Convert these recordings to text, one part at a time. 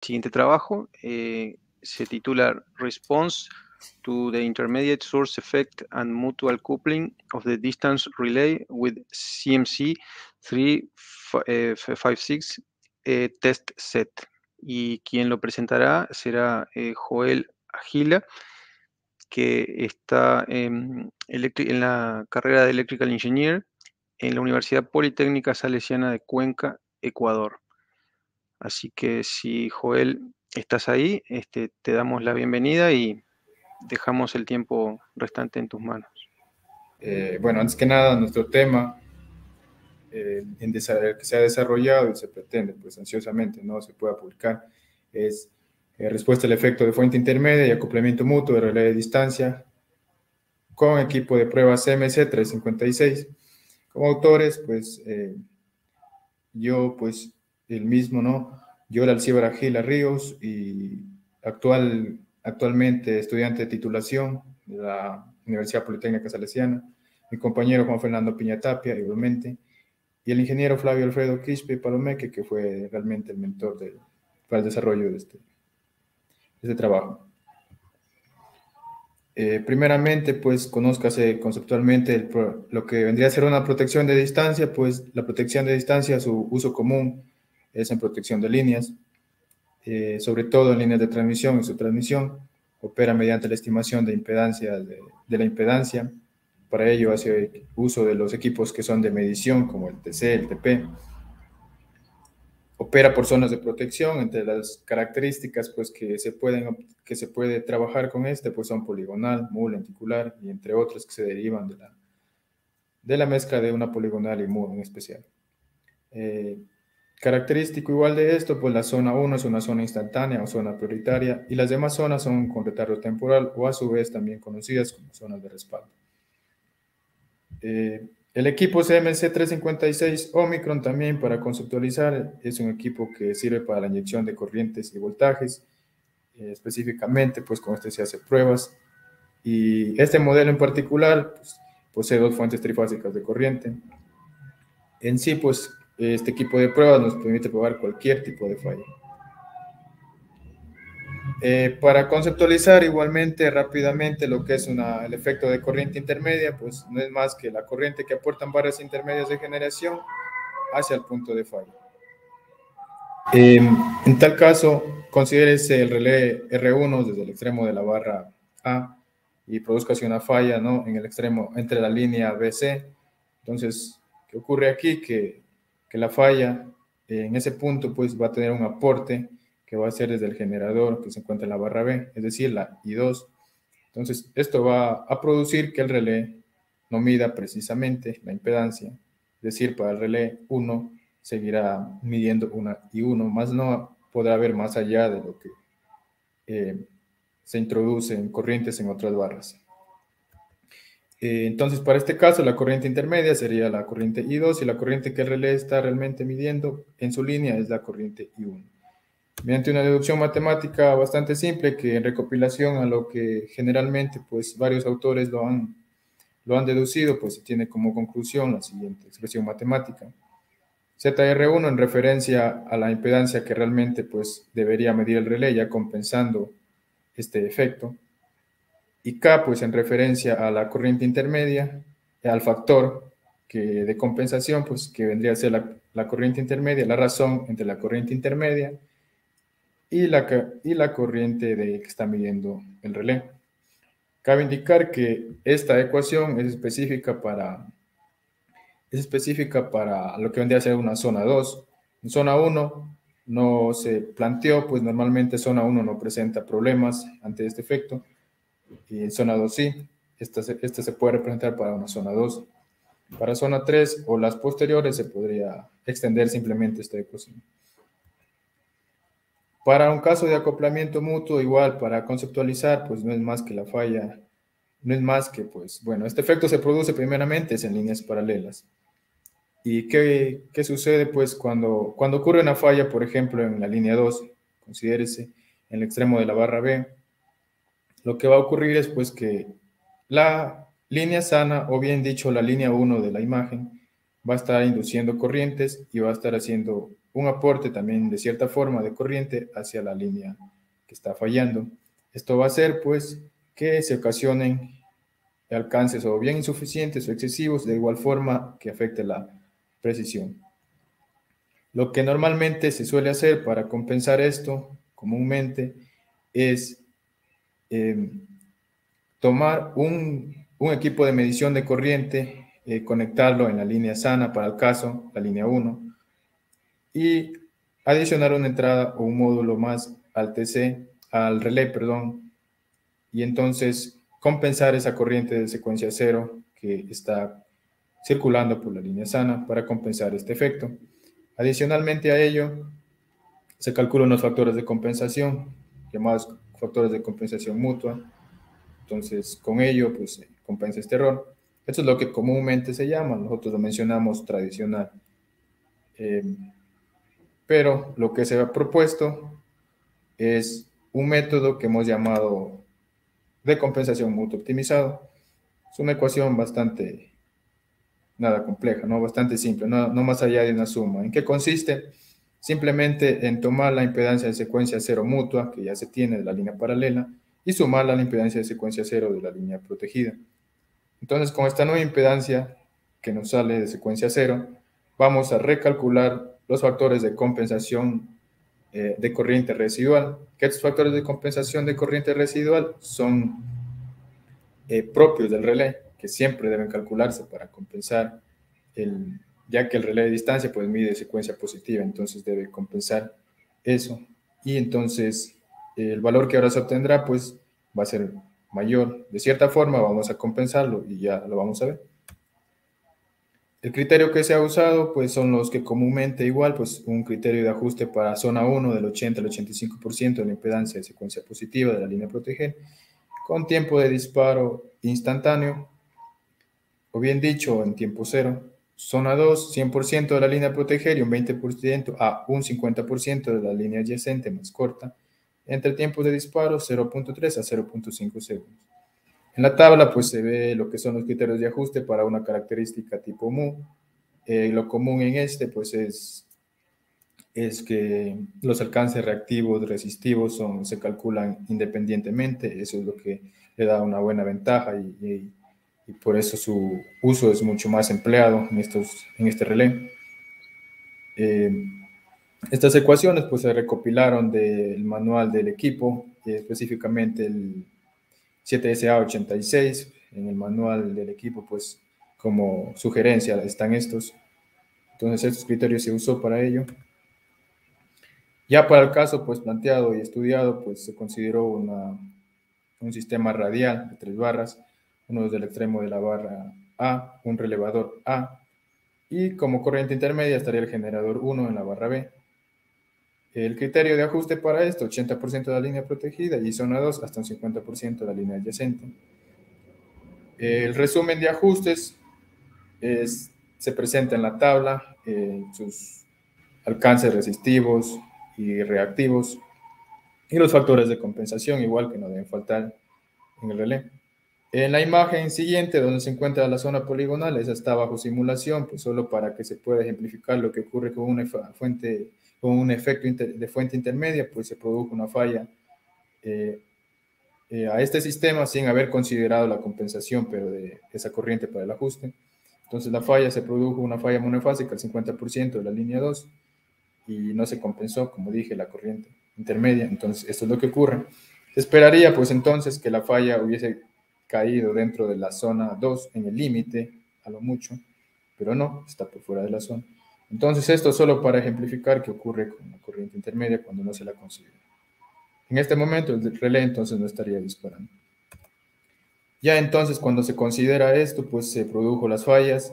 siguiente trabajo se titula Response to the Intermediate Source Effect and Mutual Coupling of the Distance Relay with CMC 356 Test Set. Y quien lo presentará será Joel Agila, que está en la carrera de Electrical Engineer en la Universidad Politécnica Salesiana de Cuenca, Ecuador. Así que si Joel estás ahí, te damos la bienvenida y dejamos el tiempo restante en tus manos. Bueno, antes que nada, nuestro tema que se ha desarrollado y se pretende, pues ansiosamente, no se pueda publicar, es respuesta al efecto de fuente intermedia y acoplamiento mutuo de relé de distancia con equipo de prueba CMC 356. Como autores, pues yo, pues el mismo, ¿no? Yo, Alcibar Agila Ríos, y actualmente estudiante de titulación de la Universidad Politécnica Salesiana, mi compañero Juan Fernando Piña Tapia, igualmente, y el ingeniero Flavio Alfredo Quispe Palomeque, que fue realmente el mentor para el desarrollo de este trabajo. Primeramente, pues, conózcase conceptualmente lo que vendría a ser una protección de distancia. Pues la protección de distancia, su uso común es en protección de líneas, sobre todo en líneas de transmisión y subtransmisión. Opera mediante la estimación de impedancia de la impedancia. Para ello hace uso de los equipos que son de medición, como el TC, el TP. Opera por zonas de protección. Entre las características, pues, que se puede trabajar con pues son poligonal, mu, lenticular, y entre otras que se derivan de la mezcla de una poligonal y mu en especial. Característico igual de esto, pues la zona 1 es una zona instantánea o zona prioritaria, y las demás zonas son con retardo temporal, o a su vez también conocidas como zonas de respaldo. El equipo CMC 356 Omicron, también para conceptualizar, es un equipo que sirve para la inyección de corrientes y voltajes. Específicamente, pues con este se hace pruebas, y este modelo en particular, pues, posee dos fuentes trifásicas de corriente. En sí, pues este equipo de pruebas nos permite probar cualquier tipo de falla. Para conceptualizar igualmente rápidamente lo que es el efecto de corriente intermedia, pues no es más que la corriente que aportan barras intermedias de generación hacia el punto de falla. En tal caso, considérese el relé R1 desde el extremo de la barra A y produzca una falla, ¿no?, en el extremo entre la línea BC. Entonces, ¿qué ocurre aquí? Que la falla en ese punto, pues, va a tener un aporte que va a ser desde el generador que se encuentra en la barra B, es decir, la I2. Entonces, esto va a producir que el relé no mida precisamente la impedancia, es decir, para el relé 1 seguirá midiendo una I1, más no podrá ver más allá de lo que se introduce en corrientes en otras barras. Entonces, para este caso, la corriente intermedia sería la corriente I2, y la corriente que el relé está realmente midiendo en su línea es la corriente I1. Mediante una deducción matemática bastante simple, que en recopilación a lo que generalmente, pues, varios autores lo han deducido, pues se tiene como conclusión la siguiente expresión matemática. ZR1 en referencia a la impedancia que realmente, pues, debería medir el relé, ya compensando este efecto. Y K, pues, en referencia a la corriente intermedia, al factor de compensación, pues, que vendría a ser la corriente intermedia, la razón entre la corriente intermedia y la corriente que está midiendo el relé. Cabe indicar que esta ecuación es específica para lo que vendría a ser una zona 2. En zona 1 no se planteó, pues normalmente zona 1 no presenta problemas ante este efecto, y en zona 2 sí. Esta se puede representar para una zona 2. Para zona 3 o las posteriores se podría extender simplemente esta ecuación. Para un caso de acoplamiento mutuo, igual, para conceptualizar, pues no es más que la falla, no es más que, pues, bueno, este efecto se produce primeramente en líneas paralelas. ¿Y qué sucede, pues, cuando ocurre una falla, por ejemplo, en la línea 2, considérese, en el extremo de la barra B? Lo que va a ocurrir es, pues, que la línea sana, o bien dicho, la línea 1 de la imagen, va a estar induciendo corrientes y va a estar haciendo un aporte también de cierta forma de corriente hacia la línea que está fallando. Esto va a hacer pues que se ocasionen alcances o bien insuficientes o excesivos, de igual forma que afecte la precisión. Lo que normalmente se suele hacer para compensar esto comúnmente es tomar un equipo de medición de corriente, conectarlo en la línea sana para el caso, la línea 1, y adicionar una entrada o un módulo más al TC, al relé, perdón, y entonces compensar esa corriente de secuencia cero que está circulando por la línea sana para compensar este efecto. Adicionalmente a ello, se calculan los factores de compensación, llamados factores de compensación mutua. Entonces, con ello, pues se compensa este error. Esto es lo que comúnmente se llama, nosotros lo mencionamos tradicional. Pero lo que se ha propuesto es un método que hemos llamado de compensación mutua optimizado. Es una ecuación bastante, nada compleja, ¿no? Bastante simple, no más allá de una suma. ¿En qué consiste? Simplemente en tomar la impedancia de secuencia cero mutua, que ya se tiene de la línea paralela, y sumarla a la impedancia de secuencia cero de la línea protegida. Entonces, con esta nueva impedancia que nos sale de secuencia cero, vamos a recalcular los factores de compensación de corriente residual. Que estos factores de compensación de corriente residual son propios del relé, que siempre deben calcularse para compensar, ya que el relé de distancia pues mide secuencia positiva, entonces debe compensar eso. Y entonces el valor que ahora se obtendrá pues va a ser mayor. De cierta forma vamos a compensarlo y ya lo vamos a ver. El criterio que se ha usado pues son los que comúnmente igual, pues un criterio de ajuste para zona 1 del 80 al 85% de la impedancia de secuencia positiva de la línea proteger, con tiempo de disparo instantáneo, o bien dicho, en tiempo cero. Zona 2, 100% de la línea a proteger y un 20% a un 50% de la línea adyacente más corta, entre tiempos de disparo 0.3 a 0.5 segundos. En la tabla pues se ve lo que son los criterios de ajuste para una característica tipo mu. Lo común en este pues es que los alcances reactivos, resistivos se calculan independientemente. Eso es lo que le da una buena ventaja y por eso su uso es mucho más empleado en este relé. Estas ecuaciones pues se recopilaron del manual del equipo, específicamente el 7SA86. En el manual del equipo pues como sugerencia están estos. Entonces estos criterios se usó para ello. Ya para el caso pues planteado y estudiado pues se consideró un sistema radial de 3 barras, uno desde el extremo de la barra A, un relevador A, y como corriente intermedia estaría el generador 1 en la barra B. El criterio de ajuste para esto, 80% de la línea protegida y zona 2 hasta un 50% de la línea adyacente. El resumen de ajustes se presenta en la tabla, sus alcances resistivos y reactivos y los factores de compensación, igual que no deben faltar en el relé. En la imagen siguiente, donde se encuentra la zona poligonal, esa está bajo simulación, pues solo para que se pueda ejemplificar lo que ocurre con una fuente, con un efecto de fuente intermedia, pues se produjo una falla a este sistema sin haber considerado la compensación, pero de esa corriente para el ajuste. Entonces la falla se produjo una falla monofásica al 50% de la línea 2 y no se compensó, como dije, la corriente intermedia. Entonces esto es lo que ocurre. Se esperaría pues entonces que la falla hubiese caído dentro de la zona 2 en el límite, a lo mucho, pero no, está por fuera de la zona. Entonces esto solo para ejemplificar qué ocurre con la corriente intermedia cuando no se la considera. En este momento el relé entonces no estaría disparando. Ya entonces cuando se considera esto, pues se produjo las fallas.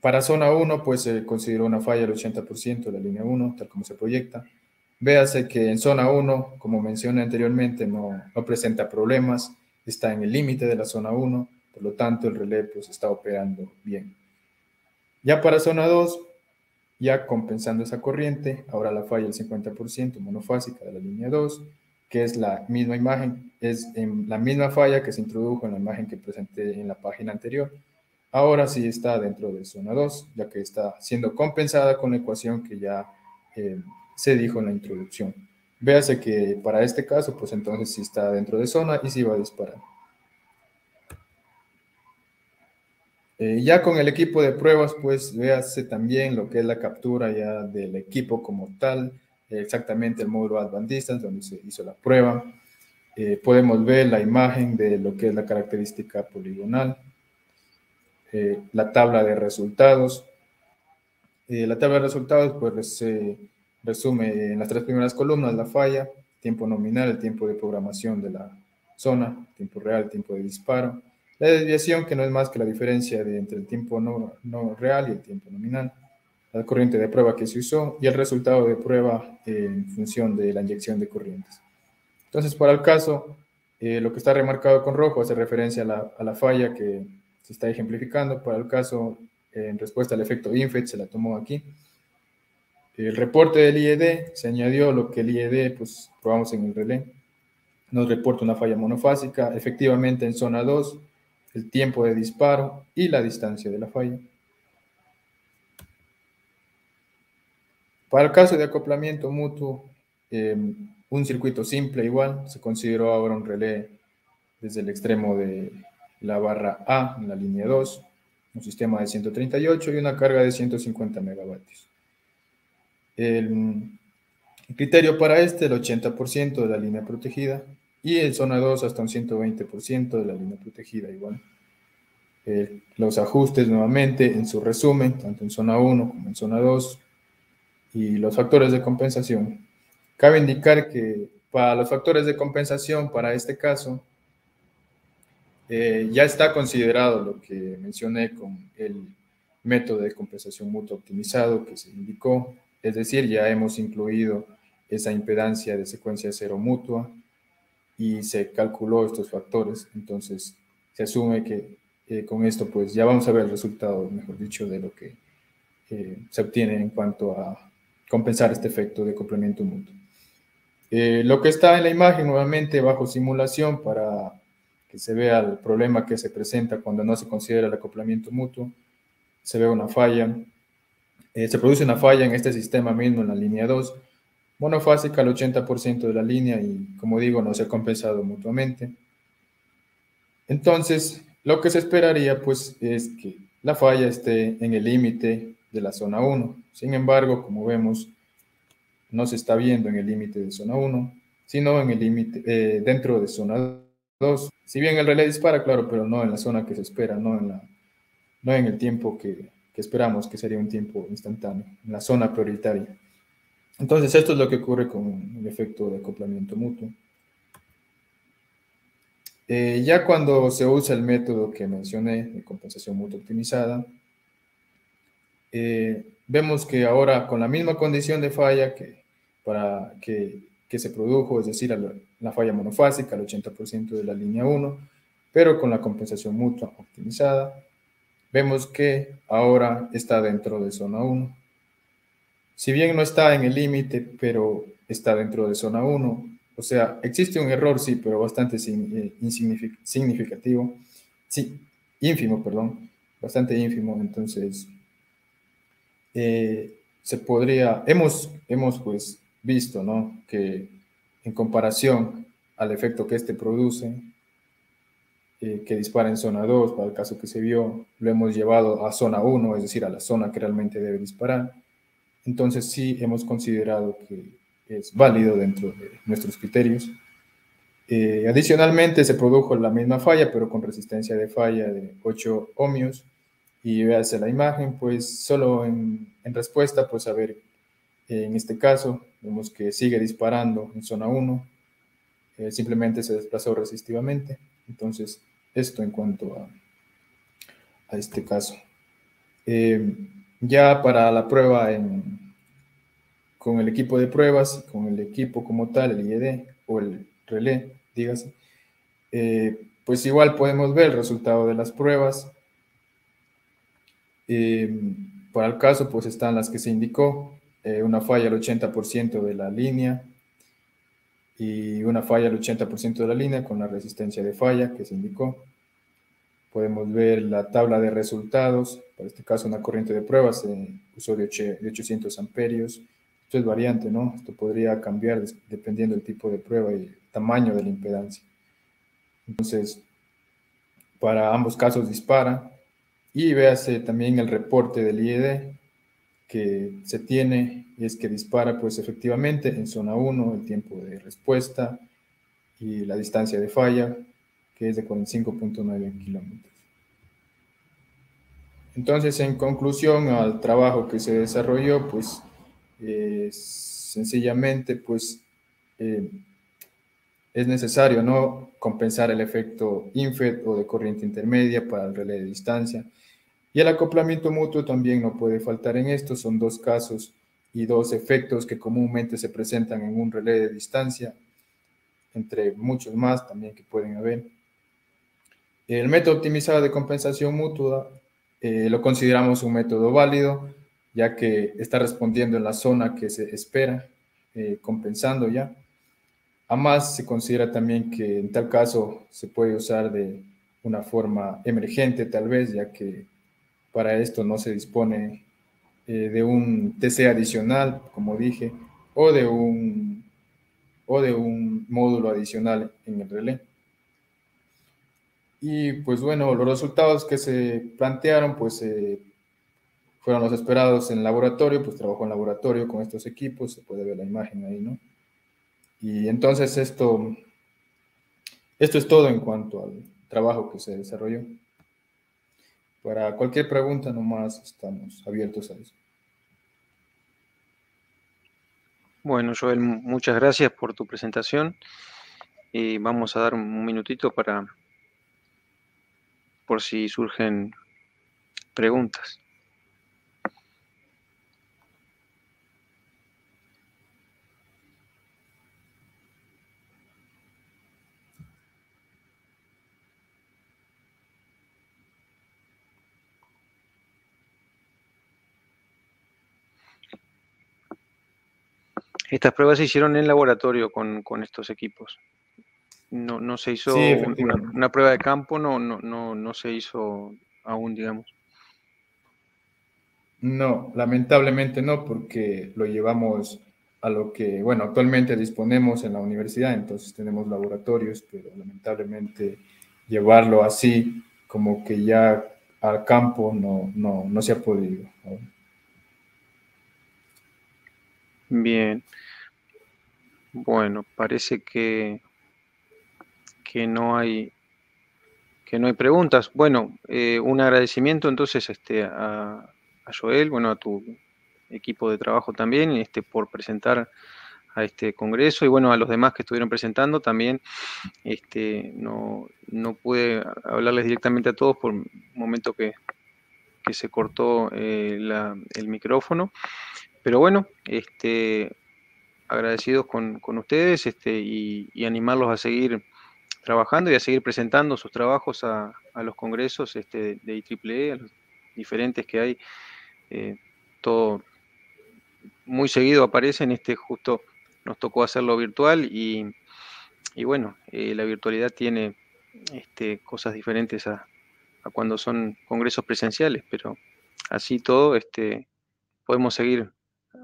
Para zona 1, pues se consideró una falla del 80% de la línea 1, tal como se proyecta. Véase que en zona 1, como mencioné anteriormente, no presenta problemas, está en el límite de la zona 1, por lo tanto el relé pues está operando bien. Ya para zona 2, ya compensando esa corriente, ahora la falla del 50% monofásica de la línea 2, que es la misma imagen, es la misma falla que se introdujo en la imagen que presenté en la página anterior. ahora sí está dentro de zona 2, ya que está siendo compensada con la ecuación que ya se dijo en la introducción. Véase que para este caso, pues entonces sí está dentro de zona y sí va a disparar. Ya con el equipo de pruebas, pues véase también lo que es la captura ya del equipo como tal, exactamente el módulo Advanced Distance, donde se hizo la prueba. Podemos ver la imagen de lo que es la característica poligonal, la tabla de resultados. La tabla de resultados pues se resume en las 3 primeras columnas la falla, tiempo nominal, el tiempo de programación de la zona, tiempo real, tiempo de disparo, la desviación que no es más que la diferencia entre el tiempo no real y el tiempo nominal, la corriente de prueba que se usó y el resultado de prueba en función de la inyección de corrientes. Entonces, para el caso, lo que está remarcado con rojo hace referencia a la falla que se está ejemplificando. Para el caso, en respuesta al efecto INFET, se la tomó aquí. El reporte del IED se añadió lo que el IED, pues probamos en el relé. Nos reporta una falla monofásica, efectivamente en zona 2, el tiempo de disparo y la distancia de la falla. Para el caso de acoplamiento mutuo, un circuito simple igual, se consideró ahora un relé desde el extremo de la barra A en la línea 2, un sistema de 138 y una carga de 150 megavatios. El criterio para este, el 80% de la línea protegida y en zona 2 hasta un 120% de la línea protegida igual. Los ajustes nuevamente en su resumen, tanto en zona 1 como en zona 2 y los factores de compensación. Cabe indicar que para los factores de compensación, para este caso, ya está considerado lo que mencioné con el método de compensación mutua optimizado que se indicó, es decir, ya hemos incluido esa impedancia de secuencia cero mutua y se calculó estos factores, entonces se asume que con esto pues ya vamos a ver el resultado, mejor dicho, de lo que se obtiene en cuanto a compensar este efecto de complemento mutuo. Lo que está en la imagen nuevamente bajo simulación para que se vea el problema que se presenta cuando no se considera el acoplamiento mutuo, se ve una falla, se produce una falla en este sistema mismo en la línea 2, monofásica al 80% de la línea y como digo no se ha compensado mutuamente. Entonces lo que se esperaría pues es que la falla esté en el límite de la zona 1, sin embargo como vemos no se está viendo en el límite de zona 1, sino en el límite dentro de zona 2. Si bien el relé dispara, claro, pero no en la zona que se espera, no en el tiempo que esperamos, que sería un tiempo instantáneo, en la zona prioritaria. Entonces, esto es lo que ocurre con el efecto de acoplamiento mutuo. Ya cuando se usa el método que mencioné, de compensación mutua optimizada, vemos que ahora con la misma condición de falla que se produjo, es decir, la falla monofásica al 80% de la línea 1, pero con la compensación mutua optimizada, vemos que ahora está dentro de zona 1. Si bien no está en el límite, pero está dentro de zona 1, o sea, existe un error, sí, pero bastante significativo, sí, ínfimo, perdón, bastante ínfimo, entonces hemos pues visto, ¿no? Que en comparación al efecto que este produce, que dispara en zona 2, para el caso que se vio, lo hemos llevado a zona 1, es decir, a la zona que realmente debe disparar. Entonces sí hemos considerado que es válido dentro de nuestros criterios. Adicionalmente se produjo la misma falla, pero con resistencia de falla de 8 ohmios, y véase la imagen, pues solo en respuesta, pues a ver, en este caso, vemos que sigue disparando en zona 1, simplemente se desplazó resistivamente. Entonces, esto en cuanto a este caso. Ya para la prueba con el equipo de pruebas, con el equipo como tal, el IED o el relé, dígase, pues igual podemos ver el resultado de las pruebas. Para el caso, pues están las que se indicó, una falla al 80% de la línea y una falla al 80% de la línea con la resistencia de falla que se indicó. Podemos ver la tabla de resultados. Para este caso, una corriente de prueba se usó de 800 amperios. Esto es variante, ¿no? Esto podría cambiar dependiendo del tipo de prueba y el tamaño de la impedancia. Entonces, para ambos casos dispara. Y véase también el reporte del IED que se tiene, y es que dispara pues efectivamente en zona 1 el tiempo de respuesta y la distancia de falla, que es de 45.9 kilómetros. Entonces, en conclusión al trabajo que se desarrolló, pues sencillamente pues eh, es necesario no compensar el efecto INFET o de corriente intermedia para el relé de distancia. Y el acoplamiento mutuo también no puede faltar en esto. Son dos casos y dos efectos que comúnmente se presentan en un relé de distancia, entre muchos más también que pueden haber. El método optimizado de compensación mutua lo consideramos un método válido, ya que está respondiendo en la zona que se espera, compensando ya. Además, se considera también que en tal caso se puede usar de una forma emergente, tal vez, ya que para esto no se dispone de un TC adicional, como dije, o de un módulo adicional en el relé. Y pues bueno, los resultados que se plantearon pues fueron los esperados en laboratorio, pues trabajó en laboratorio con estos equipos, se puede ver la imagen ahí, ¿no? Y entonces esto es todo en cuanto al trabajo que se desarrolló. Para cualquier pregunta nomás estamos abiertos a eso. Bueno, Joel, muchas gracias por tu presentación. Y vamos a dar un minutito por si surgen preguntas. Estas pruebas se hicieron en laboratorio con estos equipos. No se Sí, hizo efectivamente. una prueba de campo, no se hizo aún, digamos. No, lamentablemente no, porque lo llevamos a lo que, bueno, actualmente disponemos en la universidad, entonces tenemos laboratorios, pero lamentablemente llevarlo así, como que ya al campo, no se ha podido. Bien, bueno, parece que no hay, que no hay preguntas. Bueno, un agradecimiento entonces a Joel, bueno, a tu equipo de trabajo también, por presentar a este congreso y bueno, a los demás que estuvieron presentando también. No pude hablarles directamente a todos por un momento que se cortó el micrófono, pero bueno, agradecidos con ustedes y animarlos a seguir trabajando y a seguir presentando sus trabajos a los congresos de IEEE, a los diferentes que hay. Todo muy seguido aparecen, justo nos tocó hacerlo virtual y bueno, la virtualidad tiene cosas diferentes a cuando son congresos presenciales, pero así todo podemos seguir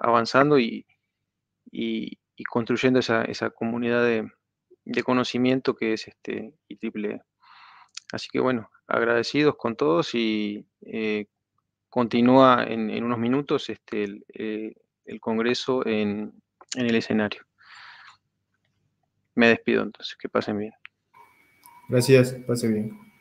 avanzando y construyendo esa comunidad de conocimiento que es IEEE. Así que bueno, agradecidos con todos y continúa en unos minutos el congreso en el escenario. Me despido entonces, que pasen bien. Gracias, pase bien.